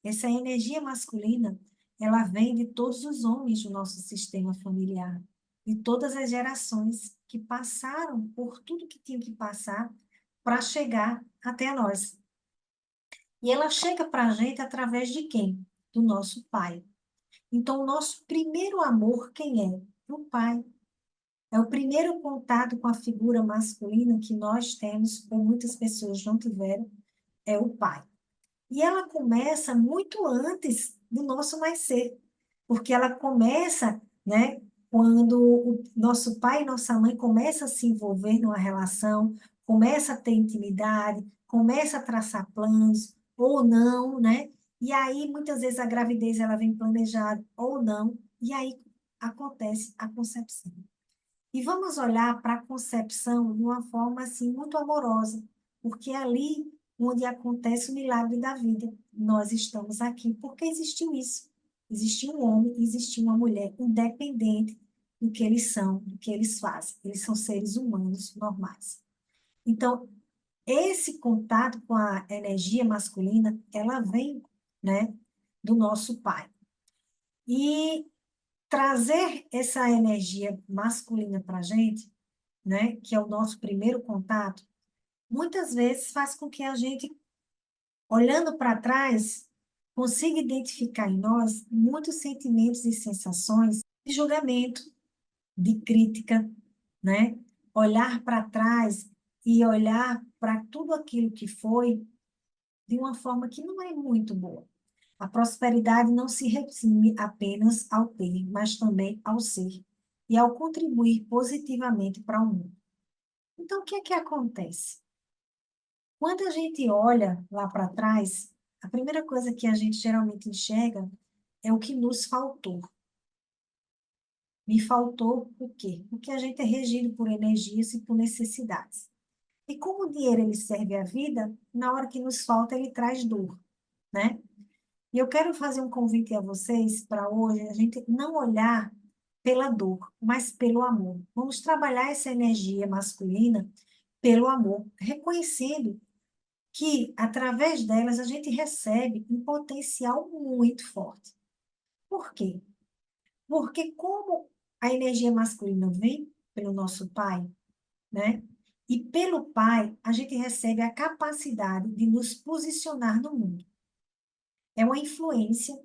Essa energia masculina, ela vem de todos os homens do nosso sistema familiar, de todas as gerações que passaram por tudo que tinham que passar para chegar até nós. E ela chega para a gente através de quem? Do nosso pai. Então, o nosso primeiro amor, quem é? O pai. É o primeiro contato com a figura masculina que nós temos, ou muitas pessoas não tiveram, é o pai. E ela começa muito antes do nosso nascer, porque ela começa, né, quando o nosso pai e nossa mãe começam a se envolver numa relação, começa a ter intimidade, começa a traçar planos, ou não, né? E aí, muitas vezes, a gravidez ela vem planejada ou não, e aí acontece a concepção. E vamos olhar para a concepção de uma forma assim muito amorosa, porque é ali onde acontece o milagre da vida. Nós estamos aqui porque existiu isso. Existiu um homem, existiu uma mulher, independente do que eles são, do que eles fazem. Eles são seres humanos normais. Então, esse contato com a energia masculina, ela vem, né, do nosso pai. E trazer essa energia masculina para a gente, né, que é o nosso primeiro contato, muitas vezes faz com que a gente, olhando para trás, consiga identificar em nós muitos sentimentos e sensações de julgamento, de crítica, né? Olhar para trás e olhar para tudo aquilo que foi de uma forma que não é muito boa. A prosperidade não se resume apenas ao ter, mas também ao ser e ao contribuir positivamente para o mundo. Então, o que é que acontece? Quando a gente olha lá para trás, a primeira coisa que a gente geralmente enxerga é o que nos faltou. Me faltou o quê? Porque a gente é regido por energias e por necessidades. E como o dinheiro ele serve à vida, na hora que nos falta ele traz dor, né? E eu quero fazer um convite a vocês para hoje a gente não olhar pela dor, mas pelo amor. Vamos trabalhar essa energia masculina pelo amor, reconhecendo que, através delas, a gente recebe um potencial muito forte. Por quê? Porque como a energia masculina vem pelo nosso pai, né? E pelo pai, a gente recebe a capacidade de nos posicionar no mundo. É uma influência,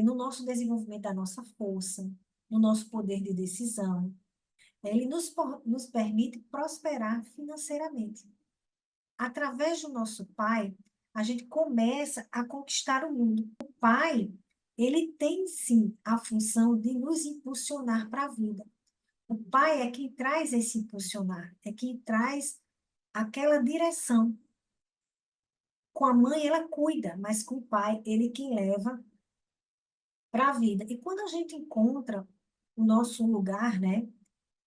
no nosso desenvolvimento da nossa força, no nosso poder de decisão. Ele nos permite prosperar financeiramente. Através do nosso pai, a gente começa a conquistar o mundo. O pai, ele tem sim a função de nos impulsionar para a vida. O pai é quem traz esse impulsionar, é quem traz aquela direção. Com a mãe, ela cuida, mas com o pai, ele quem leva para a vida. E quando a gente encontra o nosso lugar, né,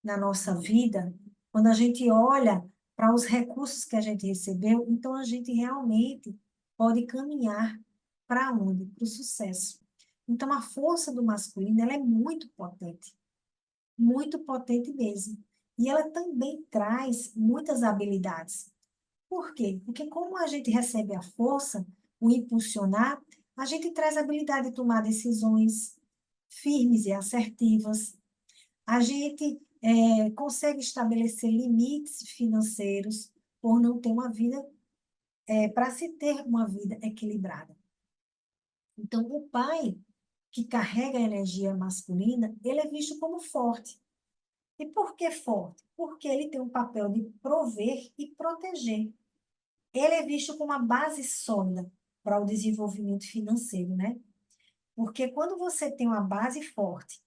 na nossa vida, quando a gente olha para os recursos que a gente recebeu, então a gente realmente pode caminhar para onde? Para o sucesso. Então a força do masculino, ela é muito potente mesmo. E ela também traz muitas habilidades. Por quê? Porque como a gente recebe a força, o impulsionar, a gente traz a habilidade de tomar decisões firmes e assertivas, a gente consegue estabelecer limites financeiros por não ter uma vida, para se ter uma vida equilibrada. Então, o pai que carrega a energia masculina, ele é visto como forte. E por que forte? Porque ele tem um papel de prover e proteger. Ele é visto como uma base sólida para o desenvolvimento financeiro, né? Porque quando você tem uma base forte,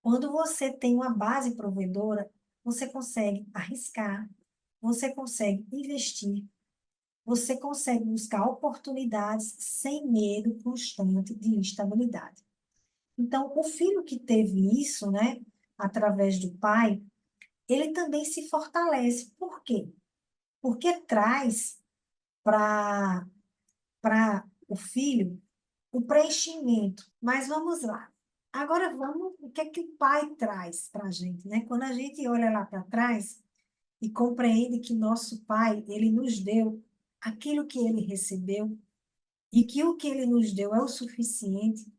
quando você tem uma base provedora, você consegue arriscar, você consegue investir, você consegue buscar oportunidades sem medo constante de instabilidade. Então, o filho que teve isso, né, através do pai, ele também se fortalece. Por quê? Porque traz para o filho o preenchimento. Mas vamos lá. Agora vamos, o que é que o pai traz para a gente, né? Quando a gente olha lá para trás e compreende que nosso pai, ele nos deu aquilo que ele recebeu, e que o que ele nos deu é o suficiente,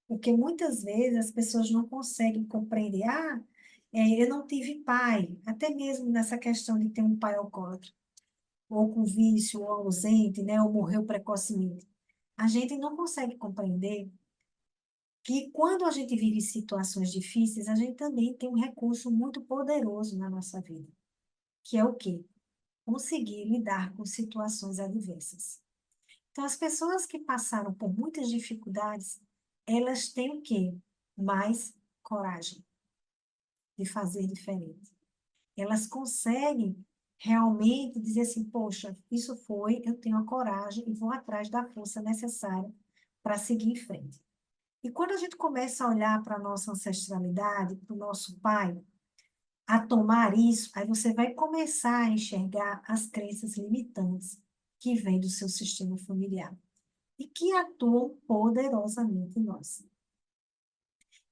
porque muitas vezes as pessoas não conseguem compreender, eu não tive pai, até mesmo nessa questão de ter um pai alcoólatra, ou com vício, ou ausente, né, ou morreu precocemente. A gente não consegue compreender que quando a gente vive situações difíceis, a gente também tem um recurso muito poderoso na nossa vida, que é o quê? Conseguir lidar com situações adversas. Então, as pessoas que passaram por muitas dificuldades, elas têm o quê? Mais coragem de fazer diferente. Elas conseguem realmente dizer assim, poxa, isso foi, eu tenho a coragem e vou atrás da força necessária para seguir em frente. E quando a gente começa a olhar para a nossa ancestralidade, para o nosso pai, a tomar isso, aí você vai começar a enxergar as crenças limitantes que vêm do seu sistema familiar e que atuam poderosamente em nós.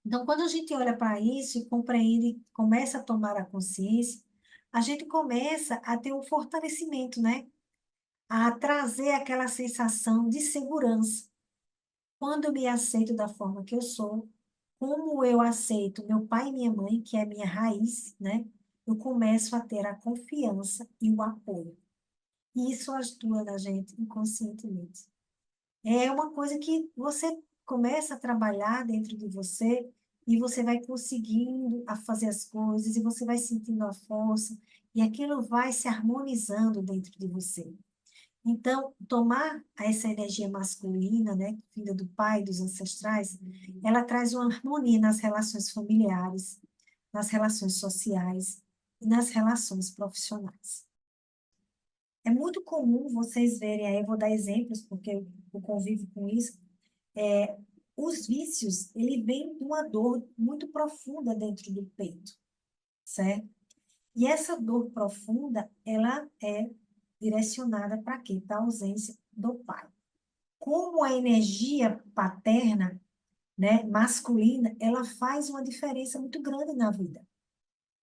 Então, quando a gente olha para isso e compreende, começa a tomar a consciência, a gente começa a ter um fortalecimento, né? A trazer aquela sensação de segurança. Quando eu me aceito da forma que eu sou, como eu aceito meu pai e minha mãe, que é a minha raiz, né? Eu começo a ter a confiança e o apoio. E isso atua na gente inconscientemente. É uma coisa que você começa a trabalhar dentro de você e você vai conseguindo a fazer as coisas e você vai sentindo a força e aquilo vai se harmonizando dentro de você. Então, tomar essa energia masculina, né, vinda do pai, dos ancestrais, ela traz uma harmonia nas relações familiares, nas relações sociais e nas relações profissionais. É muito comum vocês verem, aí eu vou dar exemplos, porque eu convivo com isso, os vícios, ele vem de uma dor muito profunda dentro do peito, certo? E essa dor profunda, ela é direcionada para quê? Para a ausência do pai. Como a energia paterna, né, masculina, ela faz uma diferença muito grande na vida,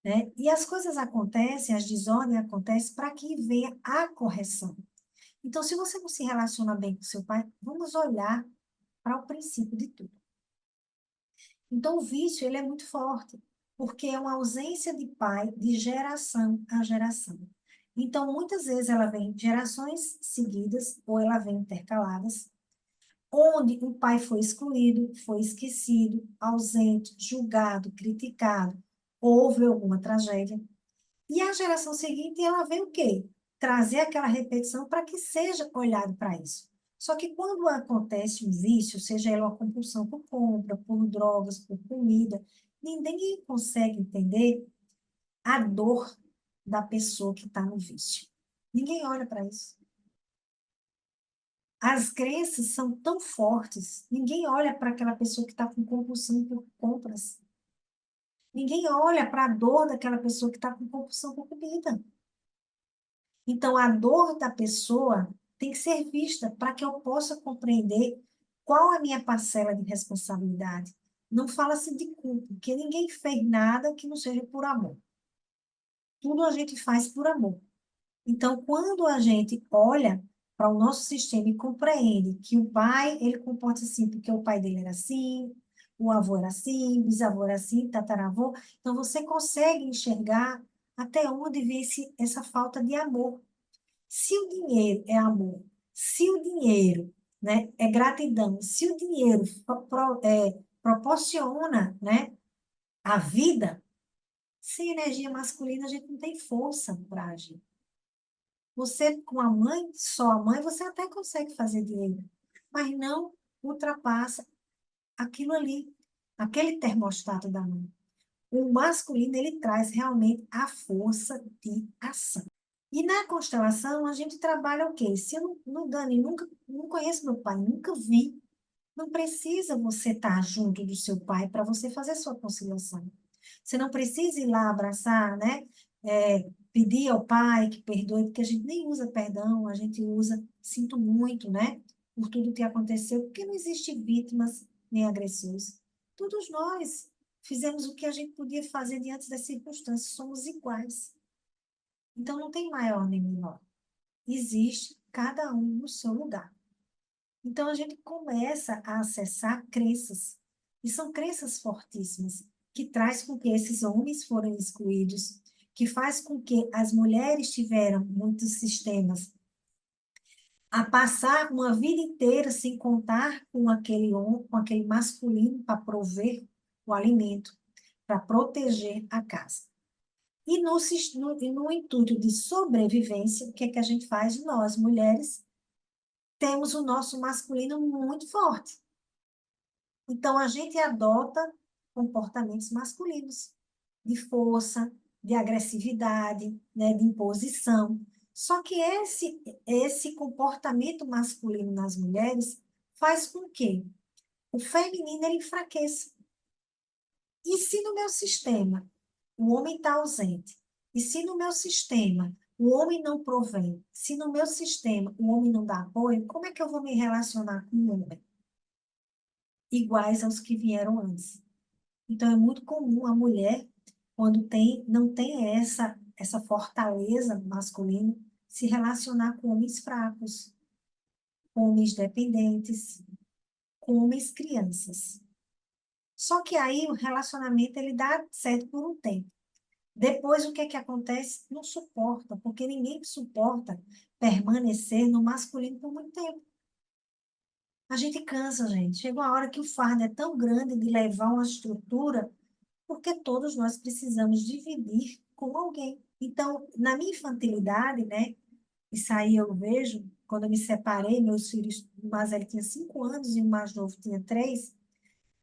né? E as coisas acontecem, as desordens acontecem para que venha a correção. Então, se você não se relaciona bem com seu pai, vamos olhar para o princípio de tudo. Então, o vício, ele é muito forte, porque é uma ausência de pai de geração a geração. Então, muitas vezes ela vem gerações seguidas, ou ela vem intercaladas, onde o pai foi excluído, foi esquecido, ausente, julgado, criticado, houve alguma tragédia. E a geração seguinte, ela vem o quê? Trazer aquela repetição para que seja olhado para isso. Só que quando acontece um vício, seja ele uma compulsão por compra, por drogas, por comida, ninguém consegue entender a dor da pessoa que está no vício. Ninguém olha para isso. As crenças são tão fortes, ninguém olha para aquela pessoa que está com compulsão por compras. Ninguém olha para a dor daquela pessoa que está com compulsão por comida. Então, a dor da pessoa tem que ser vista para que eu possa compreender qual é a minha parcela de responsabilidade. Não fala-se de culpa, porque ninguém fez nada que não seja por amor. Tudo a gente faz por amor. Então, quando a gente olha para o nosso sistema e compreende que o pai, ele comporta assim, porque o pai dele era assim, o avô era assim, bisavô era assim, tataravô, então você consegue enxergar até onde vem essa falta de amor. Se o dinheiro é amor, se o dinheiro, né, é gratidão, se o dinheiro proporciona, né, a vida, sem energia masculina a gente não tem força para agir. Você, com a mãe, só a mãe, você até consegue fazer dinheiro, mas não ultrapassa aquilo ali, aquele termostato da mãe. O masculino, ele traz realmente a força de ação. E na constelação, a gente trabalha o quê? Se eu Dani, nunca, não conheço meu pai, nunca vi. Não precisa você estar junto do seu pai para você fazer sua conciliação. Você não precisa ir lá abraçar, né? Pedir ao pai que perdoe, porque a gente nem usa perdão, a gente usa sinto muito, né? Por tudo que aconteceu, porque não existe vítimas nem agressores. Todos nós fizemos o que a gente podia fazer diante das circunstâncias, somos iguais. Então não tem maior nem menor. Existe cada um no seu lugar. Então, a gente começa a acessar crenças, e são crenças fortíssimas, que traz com que esses homens foram excluídos, que faz com que as mulheres tiveram muitos sistemas a passar uma vida inteira sem contar com aquele homem, com aquele masculino para prover o alimento, para proteger a casa. E no intuito de sobrevivência, o que é que a gente faz? Nós, mulheres, temos o nosso masculino muito forte. Então, a gente adota comportamentos masculinos, de força, de agressividade, né, de imposição. Só que esse comportamento masculino nas mulheres faz com que o feminino ele enfraqueça. E se no meu sistema o homem está ausente, e se no meu sistema o homem não provém, se no meu sistema o homem não dá apoio, como é que eu vou me relacionar com o homem? Iguais aos que vieram antes. Então, é muito comum a mulher, quando não tem essa fortaleza masculina, se relacionar com homens fracos, com homens dependentes, com homens crianças. Só que aí o relacionamento ele dá certo por um tempo. Depois, o que é que acontece? Não suporta, porque ninguém suporta permanecer no masculino por muito tempo. A gente cansa, gente. Chega uma hora que o fardo é tão grande de levar uma estrutura, porque todos nós precisamos dividir com alguém. Então, na minha infantilidade, né? Isso aí eu vejo, quando eu me separei, meus filhos, o mais velho tinha 5 anos e o mais novo tinha 3,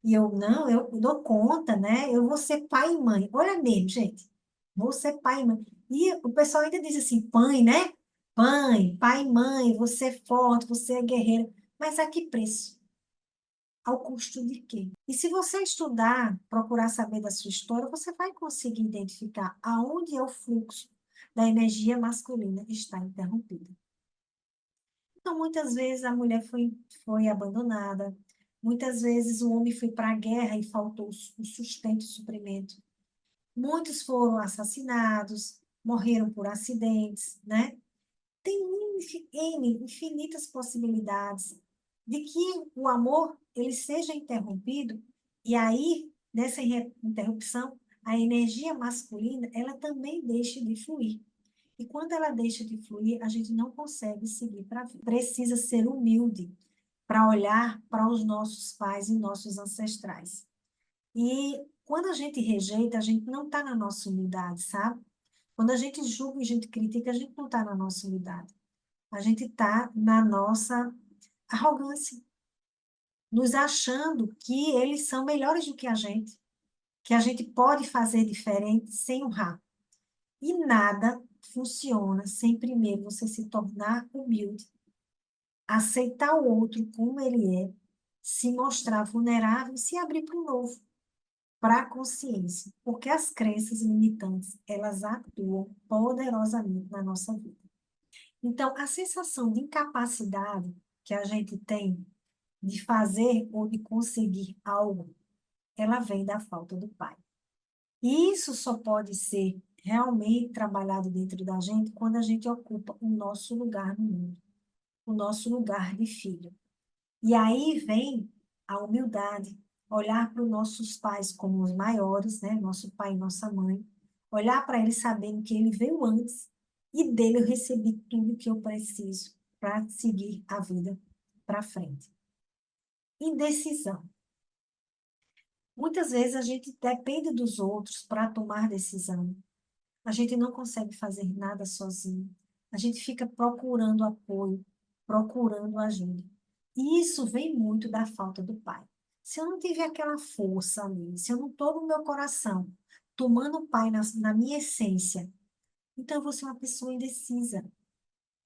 e eu, não, eu dou conta, né? Eu vou ser pai e mãe. Olha mesmo, gente. Vou ser pai e mãe. E o pessoal ainda diz assim, mãe, né? Mãe, pai e mãe, você é forte, você é guerreira. Mas a que preço? Ao custo de quê? E se você estudar, procurar saber da sua história, você vai conseguir identificar aonde é o fluxo da energia masculina que está interrompido. Então, muitas vezes a mulher foi abandonada, muitas vezes o homem foi para a guerra e faltou o sustento e o suprimento. Muitos foram assassinados, morreram por acidentes, né? Tem infinitas possibilidades de que o amor ele seja interrompido, e aí, nessa interrupção, a energia masculina, ela também deixa de fluir. E quando ela deixa de fluir, a gente não consegue seguir para a vida. Precisa ser humilde para olhar para os nossos pais e nossos ancestrais. E quando a gente rejeita, a gente não está na nossa humildade, sabe? Quando a gente julga e a gente critica, a gente não está na nossa humildade. A gente está na nossa arrogância, nos achando que eles são melhores do que a gente pode fazer diferente sem honrar. E nada funciona sem primeiro você se tornar humilde, aceitar o outro como ele é, se mostrar vulnerável e se abrir para o novo, para a consciência, porque as crenças limitantes, elas atuam poderosamente na nossa vida. Então, a sensação de incapacidade que a gente tem de fazer ou de conseguir algo, ela vem da falta do pai. E isso só pode ser realmente trabalhado dentro da gente quando a gente ocupa o nosso lugar no mundo, o nosso lugar de filho. E aí vem a humildade, olhar para os nossos pais como os maiores, né? Nosso pai e nossa mãe, olhar para eles sabendo que ele veio antes e dele eu recebi tudo que eu preciso para seguir a vida para frente. Indecisão. Muitas vezes a gente depende dos outros para tomar decisão. A gente não consegue fazer nada sozinho. A gente fica procurando apoio, procurando ajuda. E isso vem muito da falta do pai. Se eu não tiver aquela força ali, se eu não estou no meu coração, tomando o pai na minha essência, então eu vou ser uma pessoa indecisa.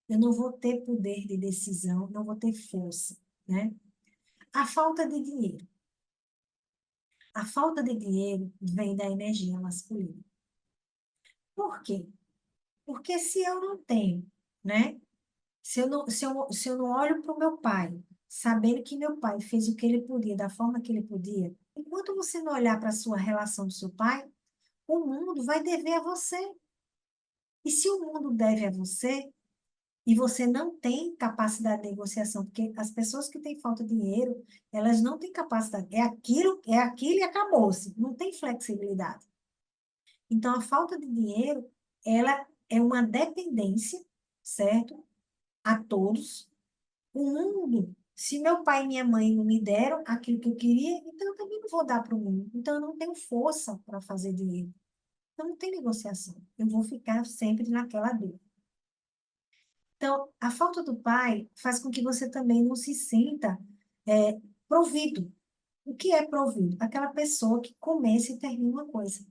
Eu não vou ter poder de decisão, não vou ter força, né? A falta de dinheiro. A falta de dinheiro vem da energia masculina. Por quê? Porque se eu não tenho, né? Se eu não olho para o meu pai, sabendo que meu pai fez o que ele podia, da forma que ele podia, enquanto você não olhar para a sua relação com seu pai, o mundo vai dever a você. E se o mundo deve a você, e você não tem capacidade de negociação, porque as pessoas que têm falta de dinheiro, elas não têm capacidade. É aquilo e acabou-se. Não tem flexibilidade. Então, a falta de dinheiro, ela é uma dependência, certo? A todos. O mundo, se meu pai e minha mãe não me deram aquilo que eu queria, então eu também não vou dar para o mundo. Então, eu não tenho força para fazer dinheiro. Então, não tem negociação. Eu vou ficar sempre naquela dor. Então, a falta do pai faz com que você também não se sinta provido. O que é provido? Aquela pessoa que começa e termina uma coisa.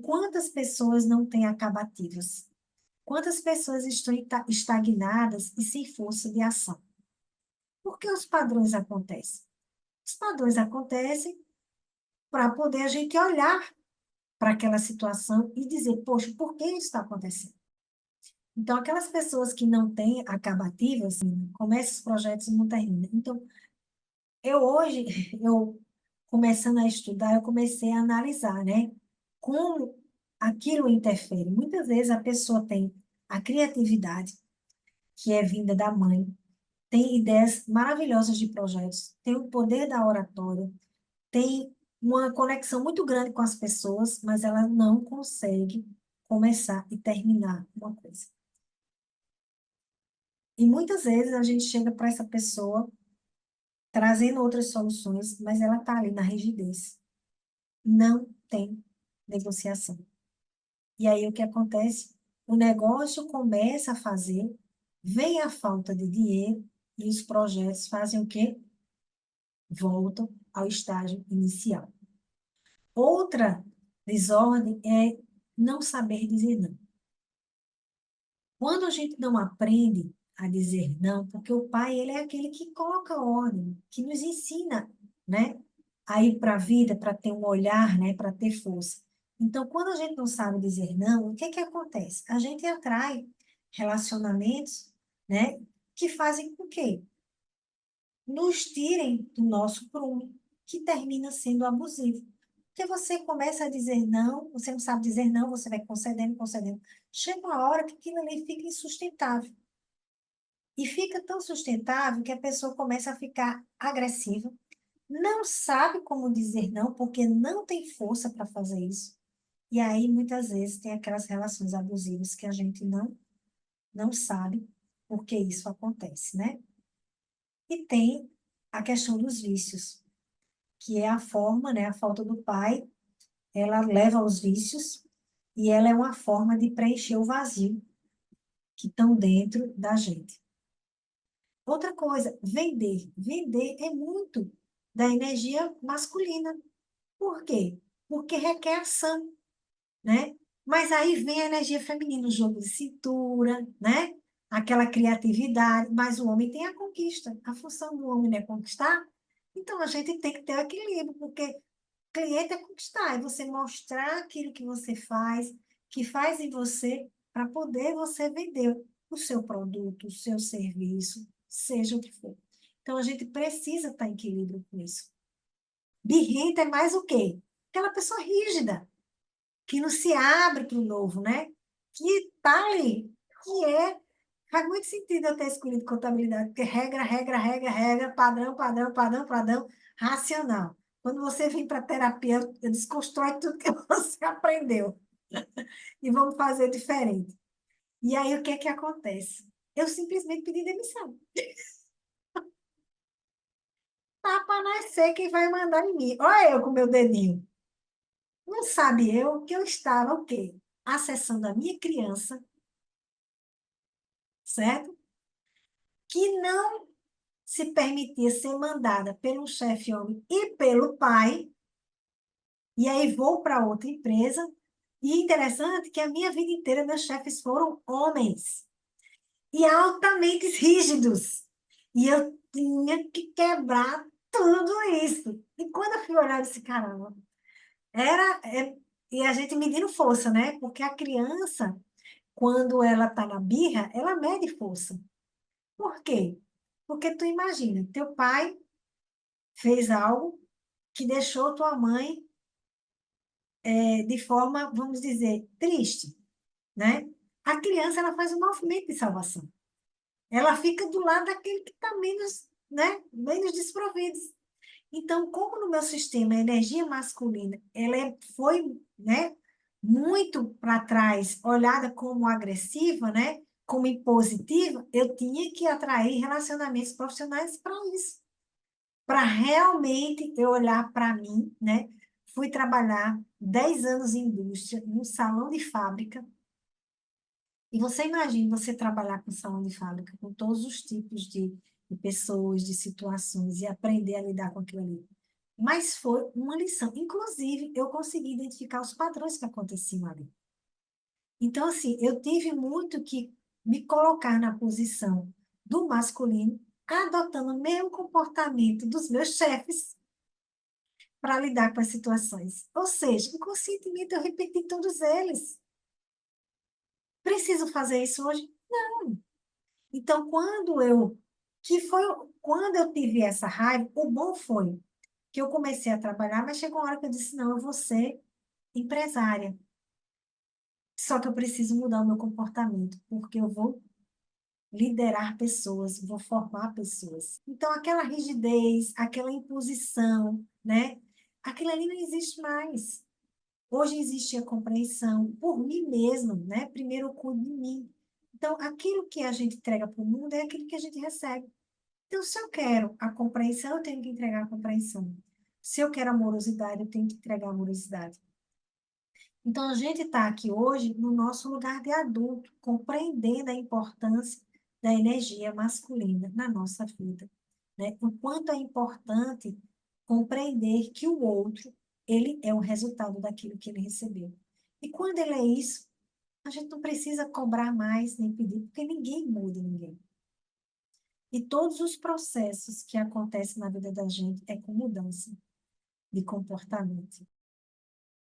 Quantas pessoas não têm acabativas? Quantas pessoas estão estagnadas e sem força de ação? Por que os padrões acontecem? Os padrões acontecem para poder a gente olhar para aquela situação e dizer, poxa, por que isso está acontecendo? Então, aquelas pessoas que não têm acabativas, começam os projetos e não terminam. Então, hoje, eu começando a estudar, eu comecei a analisar, né? Como aquilo interfere. Muitas vezes a pessoa tem a criatividade, que é vinda da mãe, tem ideias maravilhosas de projetos, tem o poder da oratória, tem uma conexão muito grande com as pessoas, mas ela não consegue começar e terminar uma coisa. E muitas vezes a gente chega para essa pessoa trazendo outras soluções, mas ela está ali na rigidez. Não tem negociação. E aí o que acontece? O negócio começa a fazer, vem a falta de dinheiro e os projetos fazem o quê? Voltam ao estágio inicial. Outra desordem é não saber dizer não. Quando a gente não aprende a dizer não, porque o pai, ele é aquele que coloca ordem, que nos ensina, né, a ir para a vida, para ter um olhar, né, para ter força. Então, quando a gente não sabe dizer não, o que que acontece? A gente atrai relacionamentos, né, que fazem com que nos tirem do nosso prumo, que termina sendo abusivo. Porque você começa a dizer não, você não sabe dizer não, você vai concedendo, concedendo. Chega uma hora que aquilo ali fica insustentável. E fica tão sustentável que a pessoa começa a ficar agressiva, não sabe como dizer não, porque não tem força para fazer isso. E aí, muitas vezes, tem aquelas relações abusivas que a gente não sabe por que isso acontece, né? E tem a questão dos vícios, que é a forma, né, a falta do pai, ela leva aos vícios e ela é uma forma de preencher o vazio que estão dentro da gente. Outra coisa, vender. Vender é muito da energia masculina. Por quê? Porque requer ação, né? Mas aí vem a energia feminina, o jogo de cintura, né? Aquela criatividade, mas o homem tem a conquista. A função do homem não é conquistar, então a gente tem que ter o equilíbrio, porque cliente é conquistar, é você mostrar aquilo que você faz, que faz em você, para poder você vender o seu produto, o seu serviço, seja o que for. Então, a gente precisa estar em equilíbrio com isso. Birrenta é mais o quê? Aquela pessoa rígida, que não se abre para o novo, né? Que está ali, que é. Faz muito sentido eu ter escolhido contabilidade, porque regra, regra, regra, regra, padrão, padrão, padrão, padrão, racional. Quando você vem para a terapia, eu desconstrói tudo que você aprendeu e vamos fazer diferente. E aí, o que é que acontece? Eu simplesmente pedi demissão. Tá para nascer quem vai mandar em mim. Olha eu com meu dedinho. Não sabe eu que eu estava o quê? Acessando a minha criança, certo? Que não se permitia ser mandada pelo chefe homem e pelo pai, e aí vou para outra empresa. E interessante que a minha vida inteira meus chefes foram homens e altamente rígidos. E eu tinha que quebrar tudo isso. E quando eu fui olhar, eu disse, caramba, e a gente medindo força, né? Porque a criança, quando ela está na birra, ela mede força. Por quê? Porque tu imagina, teu pai fez algo que deixou tua mãe de forma, vamos dizer, triste, né? A criança, ela faz um movimento de salvação. Ela fica do lado daquele que está menos, né, menos desprovido. Então, como no meu sistema a energia masculina, foi, né, muito para trás, olhada como agressiva, né, como impositiva, eu tinha que atrair relacionamentos profissionais para isso, para realmente eu olhar para mim, né? Fui trabalhar 10 anos em indústria, num salão de fábrica, e você imagina você trabalhar com salão de fábrica, com todos os tipos de pessoas, de situações, e aprender a lidar com aquilo ali. Mas foi uma lição. Inclusive, eu consegui identificar os padrões que aconteciam ali. Então, assim, eu tive muito que me colocar na posição do masculino, adotando o mesmo comportamento dos meus chefes para lidar com as situações. Ou seja, inconscientemente eu repeti todos eles. Preciso fazer isso hoje? Não. Então, quando eu tive essa raiva, o bom foi que eu comecei a trabalhar, mas chegou uma hora que eu disse, não, eu vou ser empresária. Só que eu preciso mudar o meu comportamento, porque eu vou liderar pessoas, vou formar pessoas. Então, aquela rigidez, aquela imposição, né? Aquilo ali não existe mais. Hoje existe a compreensão por mim mesmo, né? Primeiro eu cuido de mim. Então, aquilo que a gente entrega para o mundo é aquilo que a gente recebe. Então, se eu quero a compreensão, eu tenho que entregar a compreensão. Se eu quero amorosidade, eu tenho que entregar a amorosidade. Então, a gente está aqui hoje no nosso lugar de adulto, compreendendo a importância da energia masculina na nossa vida, né? O quanto é importante compreender que o outro, ele é o resultado daquilo que ele recebeu. E quando ele é isso, a gente não precisa cobrar mais nem pedir, porque ninguém muda ninguém. E todos os processos que acontecem na vida da gente é com mudança de comportamento.